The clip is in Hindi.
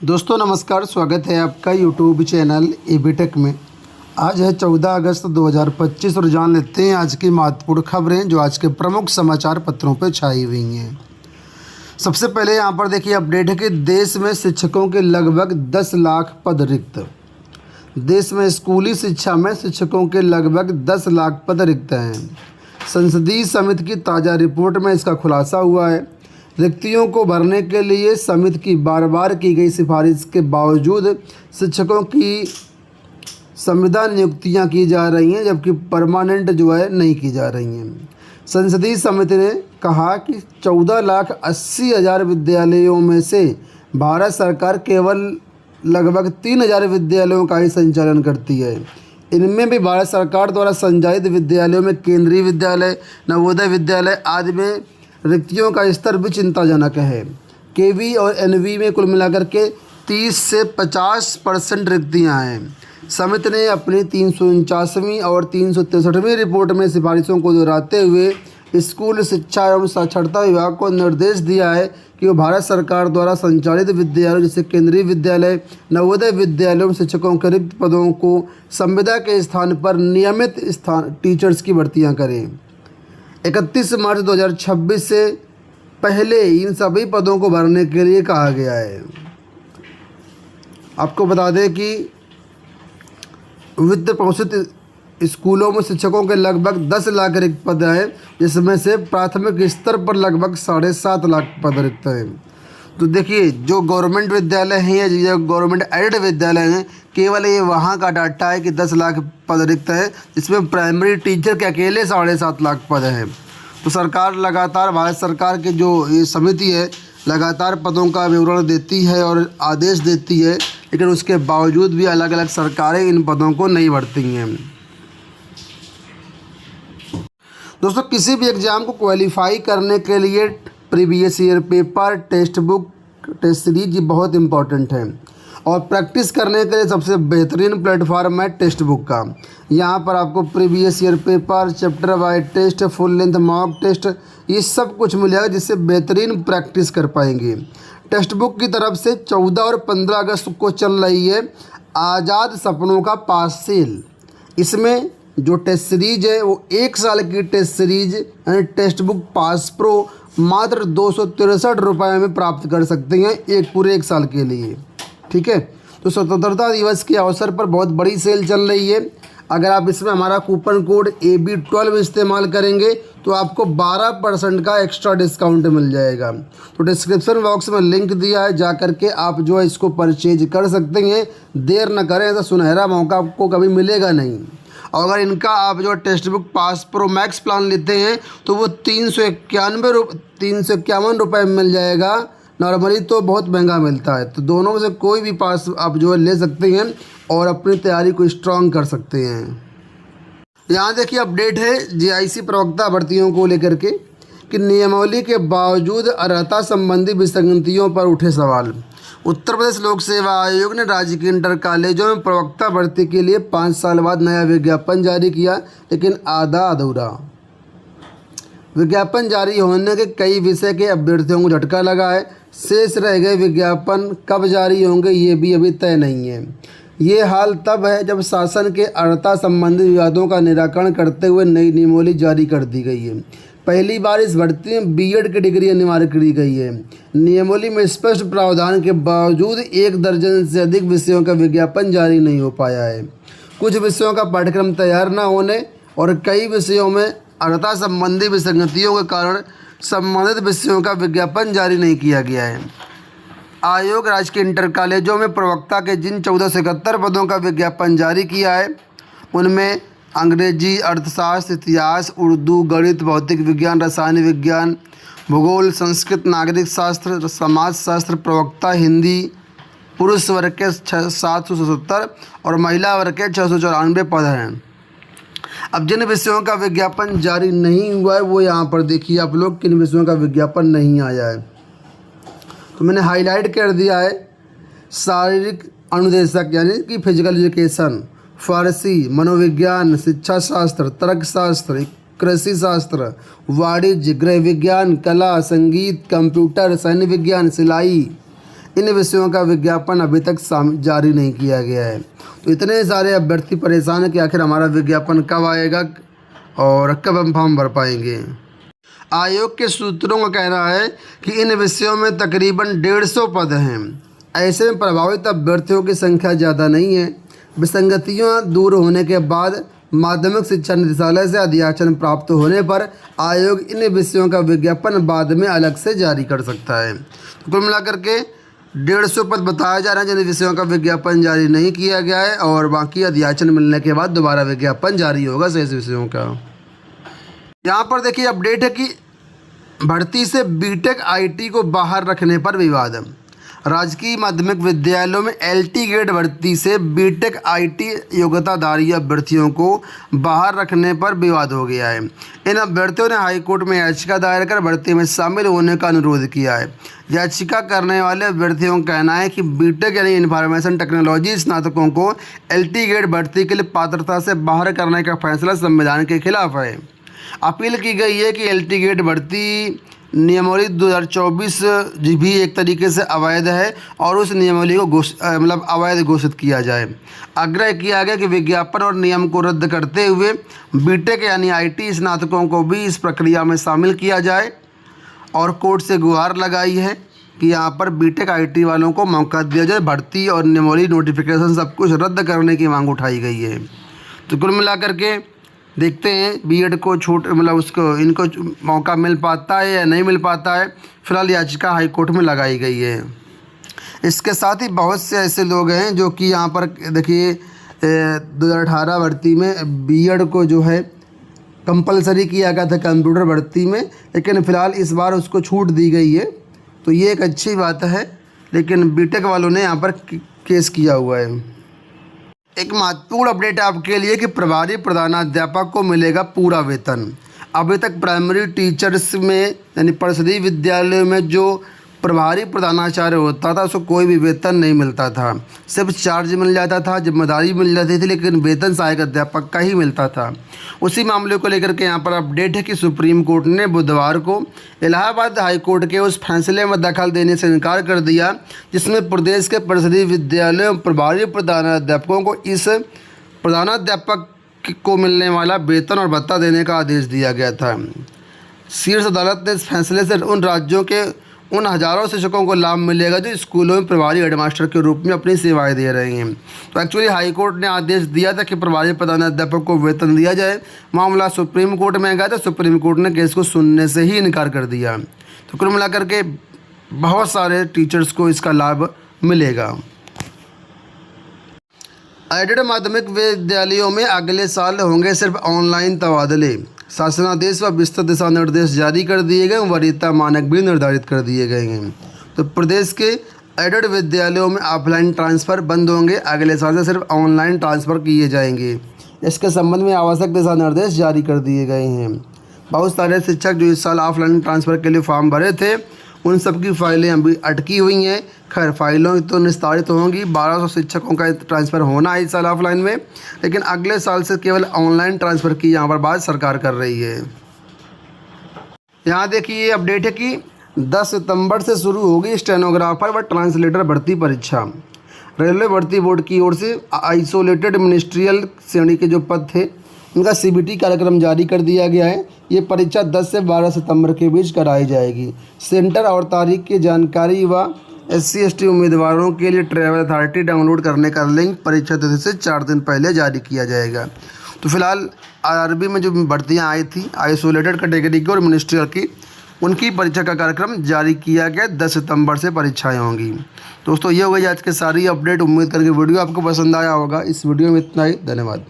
दोस्तों नमस्कार, स्वागत है आपका यूट्यूब चैनल एबीटेक में। आज है 14 अगस्त 2025 और जान लेते हैं आज की महत्वपूर्ण खबरें जो आज के प्रमुख समाचार पत्रों पर छाई हुई हैं। सबसे पहले यहाँ पर देखिए अपडेट है कि देश में शिक्षकों के लगभग 10 लाख पद रिक्त। देश में स्कूली शिक्षा में शिक्षकों के लगभग 10 लाख पद रिक्त हैं। संसदीय समिति की ताज़ा रिपोर्ट में इसका खुलासा हुआ है। रिक्तियों को भरने के लिए समिति की बार बार की गई सिफारिश के बावजूद शिक्षकों की संविदा नियुक्तियां की जा रही हैं, जबकि परमानेंट नहीं की जा रही हैं। संसदीय समिति ने कहा कि 14,80,000 विद्यालयों में से भारत सरकार केवल लगभग 3,000 विद्यालयों का ही संचालन करती है। इनमें भी भारत सरकार द्वारा संचालित विद्यालयों में केंद्रीय विद्यालय, नवोदय विद्यालय आदि में रिक्तियों का स्तर भी चिंताजनक है। केवी और एनवी में कुल मिलाकर के 30 से 50% रिक्तियाँ हैं। समिति ने अपनी 349वीं और 363वीं रिपोर्ट में सिफारिशों को दोहराते हुए स्कूल शिक्षा एवं साक्षरता विभाग को निर्देश दिया है कि वो भारत सरकार द्वारा संचालित विद्यालयों जैसे केंद्रीय विद्यालय, नवोदय विद्यालयों में शिक्षकों के रिक्त पदों को संविदा के स्थान पर नियमित टीचर्स की भर्तियाँ करें। 31 मार्च 2026 से पहले इन सभी पदों को भरने के लिए कहा गया है। आपको बता दें कि वित्त पोषित स्कूलों में शिक्षकों के लगभग 10 लाख रिक्त पद हैं, जिसमें से प्राथमिक स्तर पर लगभग 7.5 लाख पद रिक्त हैं। तो देखिए जो गवर्नमेंट विद्यालय हैं या जो गवर्नमेंट एडेड विद्यालय हैं, केवल ये वहाँ का डाटा है कि 10 लाख पद रिक्त है, जिसमें प्राइमरी टीचर के अकेले 7.5 लाख पद हैं। तो सरकार लगातार, भारत सरकार की जो ये समिति है लगातार पदों का विवरण देती है और आदेश देती है, लेकिन उसके बावजूद भी अलग अलग सरकारें इन पदों को नहीं भरती हैं। दोस्तों किसी भी एग्ज़ाम को क्वालिफाई करने के लिए previous year paper, test book, test series ये बहुत इंपॉर्टेंट है और प्रैक्टिस करने के लिए सबसे बेहतरीन प्लेटफार्म है टेक्स्ट बुक का। यहाँ पर आपको previous year paper, chapter wise test, full length mock test ये सब कुछ मिलेगा, जिससे बेहतरीन प्रैक्टिस कर पाएंगे। टेक्स्ट बुक की तरफ से 14 और 15 अगस्त को चल रही है आज़ाद सपनों का पास सेल। इसमें जो टेस्ट सीरीज है वो 1 साल की टेस्ट सीरीज यानी टेक्स्ट बुक पास प्रो मात्र 263 रुपये में प्राप्त कर सकते हैं एक पूरे 1 साल के लिए। ठीक है, तो स्वतंत्रता दिवस के अवसर पर बहुत बड़ी सेल चल रही है। अगर आप इसमें हमारा कूपन कोड AB12 इस्तेमाल करेंगे तो आपको 12% का एक्स्ट्रा डिस्काउंट मिल जाएगा। तो डिस्क्रिप्शन बॉक्स में लिंक दिया है, जा करके आप जो है इसको परचेज कर सकते हैं। देर न करें, ऐसा सुनहरा मौका आपको कभी मिलेगा नहीं। और अगर इनका आप जो text book pass pro max plan लेते हैं तो वो 351 रुपये में मिल जाएगा। नॉर्मली तो बहुत महंगा मिलता है। तो दोनों में से कोई भी पास आप जो है ले सकते हैं और अपनी तैयारी को स्ट्रॉन्ग कर सकते हैं। यहाँ देखिए अपडेट है JIC प्रवक्ता भर्तियों को लेकर के कि नियमावली के बावजूद अर्हता संबंधी विसंगतियों पर उठे सवाल। उत्तर प्रदेश लोक सेवा आयोग ने राज्य के इंटर कॉलेजों में प्रवक्ता भर्ती के लिए 5 साल बाद नया विज्ञापन जारी किया, लेकिन आधा अधूरा। विज्ञापन जारी होने के कई विषय के अभ्यर्थियों को झटका लगा है। शेष रह गए विज्ञापन कब जारी होंगे ये भी अभी तय नहीं है। ये हाल तब है जब शासन के अर्हता संबंधी विवादों का निराकरण करते हुए नई नियमावली जारी कर दी गई है। पहली बार इस भर्ती में B.Ed की डिग्री अनिवार्य की गई है। नियमावली में स्पष्ट प्रावधान के बावजूद 1 दर्जन से अधिक विषयों का विज्ञापन जारी नहीं हो पाया है। कुछ विषयों का पाठ्यक्रम तैयार न होने और कई विषयों में अर्हता संबंधी विसंगतियों के कारण संबंधित विषयों का विज्ञापन जारी नहीं किया गया है। आयोग राज्य के इंटर कॉलेजों में प्रवक्ता के जिन 1471 पदों का विज्ञापन जारी किया है उनमें अंग्रेजी, अर्थशास्त्र, इतिहास, उर्दू, गणित, भौतिक विज्ञान, रसायन विज्ञान, भूगोल, संस्कृत, नागरिक शास्त्र, समाज शास्त्र, प्रवक्ता हिंदी, पुरुष वर्ग के 777 और महिला वर्ग के 694 पद हैं। अब जिन विषयों का विज्ञापन जारी नहीं हुआ है वो यहाँ पर देखिए आप लोग किन विषयों का विज्ञापन नहीं आया है। तो मैंने हाईलाइट कर दिया है। शारीरिक अनुदेशक यानी कि फिजिकल एजुकेशन, फारसी, मनोविज्ञान, शिक्षा शास्त्र, तर्कशास्त्र, कृषि शास्त्र, वाणिज्य, गृह विज्ञान, कला, संगीत, कंप्यूटर, सैन्य विज्ञान, सिलाई, इन विषयों का विज्ञापन अभी तक जारी नहीं किया गया है। तो इतने सारे अभ्यर्थी परेशान हैं कि आखिर हमारा विज्ञापन कब आएगा और कब हम फॉर्म भर पाएंगे। आयोग के सूत्रों का कहना है कि इन विषयों में तकरीबन 150 पद हैं। ऐसे में प्रभावित अभ्यर्थियों की संख्या ज़्यादा नहीं है। विसंगतियाँ दूर होने के बाद माध्यमिक शिक्षा निदेशालय से अधियाचन प्राप्त होने पर आयोग इन विषयों का विज्ञापन बाद में अलग से जारी कर सकता है। तो कुल मिलाकर के 150 पद बताया जा रहा है जिन विषयों का विज्ञापन जारी नहीं किया गया है, और बाकी अधियाचन मिलने के बाद दोबारा विज्ञापन जारी होगा शेष विषयों का। यहाँ पर देखिए अपडेट है कि भर्ती से बीटेक आईटी को बाहर रखने पर विवाद। राजकीय माध्यमिक विद्यालयों में एलटी ग्रेड भर्ती से बीटेक आईटी योग्यताधारी अभ्यर्थियों को बाहर रखने पर विवाद हो गया है। इन अभ्यर्थियों ने हाईकोर्ट में याचिका दायर कर भर्ती में शामिल होने का अनुरोध किया है। याचिका करने वाले अभ्यर्थियों का कहना है कि बीटेक यानी इंफॉर्मेशन टेक्नोलॉजी स्नातकों को एलटी ग्रेड भर्ती के लिए पात्रता से बाहर करने का फैसला संविधान के खिलाफ है। अपील की गई है कि एलटी ग्रेड भर्ती नियमावली 2024 भी एक तरीके से अवैध है और उस नियमावली को अवैध घोषित किया जाए। आग्रह किया गया कि विज्ञापन और नियम को रद्द करते हुए बीटेक यानी आईटी स्नातकों को भी इस प्रक्रिया में शामिल किया जाए, और कोर्ट से गुहार लगाई है कि यहाँ पर बीटेक आईटी वालों को मौका दिया जाए। भर्ती और नियमावली नोटिफिकेशन सब कुछ रद्द करने की मांग उठाई गई है। तो कुल मिलाकर के देखते हैं बीएड को इनको मौका मिल पाता है या नहीं मिल पाता है। फिलहाल याचिका हाईकोर्ट में लगाई गई है। इसके साथ ही बहुत से ऐसे लोग हैं जो कि यहाँ पर देखिए 2018 भर्ती में बीएड को जो है कंपलसरी किया गया था कंप्यूटर भर्ती में, लेकिन फ़िलहाल इस बार उसको छूट दी गई है। तो ये एक अच्छी बात है, लेकिन बीटेक वालों ने यहाँ पर केस किया हुआ है। एक महत्वपूर्ण अपडेट आपके लिए कि प्रभारी प्रधानाध्यापक को मिलेगा पूरा वेतन। अभी तक प्राइमरी टीचर्स में यानी परिषदीय विद्यालयों में जो प्रभारी प्रधानाचार्य होता था उसको कोई भी वेतन नहीं मिलता था, सिर्फ चार्ज मिल जाता था, जिम्मेदारी मिल जाती थी, लेकिन वेतन सहायक अध्यापक का ही मिलता था। उसी मामले को लेकर के यहाँ पर अपडेट है कि सुप्रीम कोर्ट ने बुधवार को इलाहाबाद हाई कोर्ट के उस फैसले में दखल देने से इनकार कर दिया जिसमें प्रदेश के परिषदीय विद्यालयों में प्रभारी प्रधानाध्यापकों को इस प्रधानाध्यापक को मिलने वाला वेतन और भत्ता देने का आदेश दिया गया था। शीर्ष अदालत ने इस फैसले से उन राज्यों के उन हज़ारों शिक्षकों को लाभ मिलेगा जो स्कूलों में प्रभारी हेडमास्टर के रूप में अपनी सेवाएं दे रहे हैं। तो एक्चुअली हाईकोर्ट ने आदेश दिया था कि प्रभारी प्रधानाध्यापक को वेतन दिया जाए। मामला सुप्रीम कोर्ट में गया था, सुप्रीम कोर्ट ने केस को सुनने से ही इनकार कर दिया। तो कुल मिलाकर के बहुत सारे टीचर्स को इसका लाभ मिलेगा। एडेड माध्यमिक विद्यालयों में अगले साल होंगे सिर्फ ऑनलाइन तबादले। शासनादेश व विस्तृत दिशा निर्देश जारी कर दिए गए, वरीयता मानक भी निर्धारित कर दिए गए हैं। तो प्रदेश के एडेड विद्यालयों में ऑफलाइन ट्रांसफ़र बंद होंगे, अगले साल से सिर्फ ऑनलाइन ट्रांसफ़र किए जाएंगे। इसके संबंध में आवश्यक दिशा निर्देश जारी कर दिए गए हैं। बहुत सारे शिक्षक जो इस साल ऑफलाइन ट्रांसफ़र के लिए फॉर्म भरे थे उन सब की फाइलें अभी अटकी हुई हैं। खैर फाइलों तो निस्तारित होंगी। 1200 शिक्षकों का ट्रांसफ़र होना है इस साल ऑफलाइन में, लेकिन अगले साल से केवल ऑनलाइन ट्रांसफ़र की यहाँ पर बात सरकार कर रही है। यहाँ देखिए अपडेट है कि 10 सितंबर से शुरू होगी स्टेनोग्राफर व ट्रांसलेटर भर्ती परीक्षा। रेलवे भर्ती बोर्ड की ओर से आइसोलेटेड मिनिस्ट्रियल श्रेणी के जो पद थे उनका सीबीटी कार्यक्रम जारी कर दिया गया है। ये परीक्षा 10 से 12 सितंबर के बीच कराई जाएगी। सेंटर और तारीख की जानकारी व SC/ST उम्मीदवारों के लिए ट्रैवल अथॉरिटी डाउनलोड करने का लिंक परीक्षा तिथि से 4 दिन पहले जारी किया जाएगा। तो फिलहाल आरआरबी में जो भर्तियां आई थी आइसोलेटेड कैटेगरी की और मिनिस्ट्रियल की, उनकी परीक्षा का कार्यक्रम जारी किया गया। 10 सितंबर से परीक्षाएं होंगी। दोस्तों ये हो गई आज की सारी अपडेट। उम्मीद करके वीडियो आपको पसंद आया होगा। इस वीडियो में इतना ही। धन्यवाद।